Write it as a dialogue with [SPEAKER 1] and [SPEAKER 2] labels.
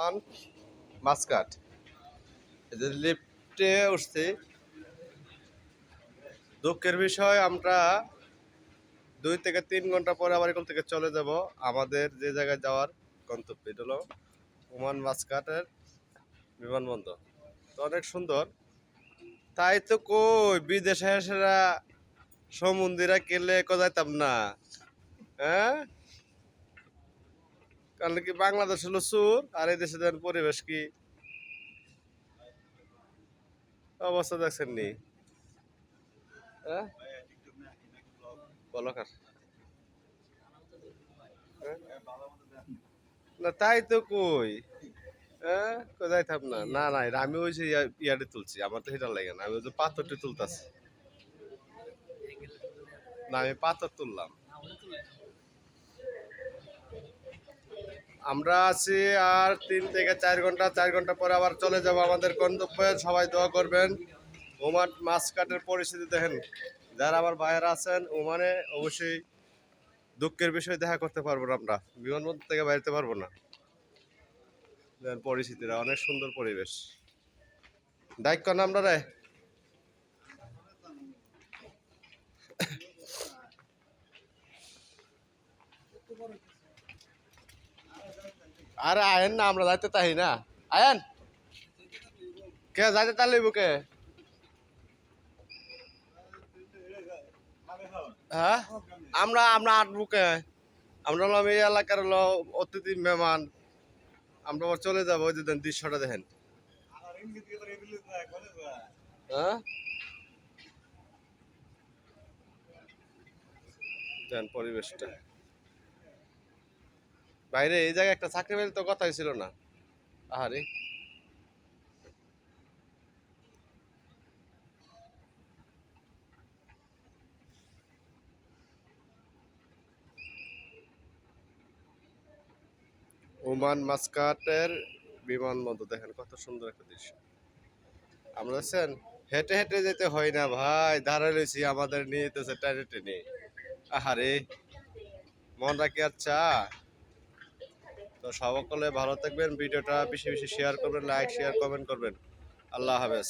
[SPEAKER 1] Oman Muscat. লিফটে উঠছি। দুঃখের বিষয় আমরা 2 থেকে 3 ঘন্টা পরে আবার এখান থেকে চলে যাব আমাদের যে জায়গায় যাওয়ার গন্তব্য। এটা হলো ওমান মাস্কাটের বিমানবন্দর। তো অনেক সুন্দর। তাই তো কই বিদেশে এসেরা সমুদ্রে গেলে যাইতাম না। হ্যাঁ, কারণ কি বাংলাদেশ হলো সুর আর এই দেশে দেন পরিবেশ কি অবস্থা দেখছেন নি? হ্যাঁ, বলো কার? হ্যাঁ? না তাই তো কই। হ্যাঁ, যাইতাম না। না না, এটা আমি ওই যে ইয়াটি তুলছি, আমার তো সেটা লাগে না, আমি ওই যে পাথরটি তুলতাছি। না, আমি পাথর তুললাম। আমরা আছি আর 3 থেকে 4 ঘন্টা, 4 ঘন্টা পরে আবার চলে যাব আমাদের গন্তব্যে। সবাই দোয়া করবেন। ওমান মাস্কাটের পরিস্থিতি দেখেন, যারা আমার ভাইয়েরা আছেন ওমানে, অবশ্যই দুঃখের বিষয় দেখা করতে পারবো না, আমরা বিমানবন্দর থেকে বাইরতে পারবো না। দেখেন পরিস্থিতিটা, অনেক সুন্দর পরিবেশ। ডাইক কর না আমরা রে। আরে আয়েন না, আমরা যাইতে তাই না। আয়েন কে যাইতে তার লইব কে? হ্যাঁ, আমরা আমরা আটবো কে? আমরা হলাম এই এলাকার হলো অতিথি মেহমান। আমরা আবার চলে যাবো, ওই যে দেন দৃশ্যটা দেখেন। হ্যাঁ, দেন পরিবেশটা। বাইরে এই জায়গায় একটা চাকরি পেলে তো কথাই ছিল না। আহারে, ওমান মাস্কাটের বিমানবন্দর দেখেন কত সুন্দর একটা দৃশ্য। আমরা দেখছেন হেঁটে হেঁটে যেতে হয় না ভাই, দাঁড়ায় রয়েছি, আমাদের নিয়ে যেতেছে টাইনে টেনে। আহারে, মন রাখি। আচ্ছা, তো সকলে ভালো থাকবেন, ভিডিওটা বেশি বেশি শেয়ার করবেন, লাইক শেয়ার কমেন্ট করবেন। আল্লাহ হাফেজ।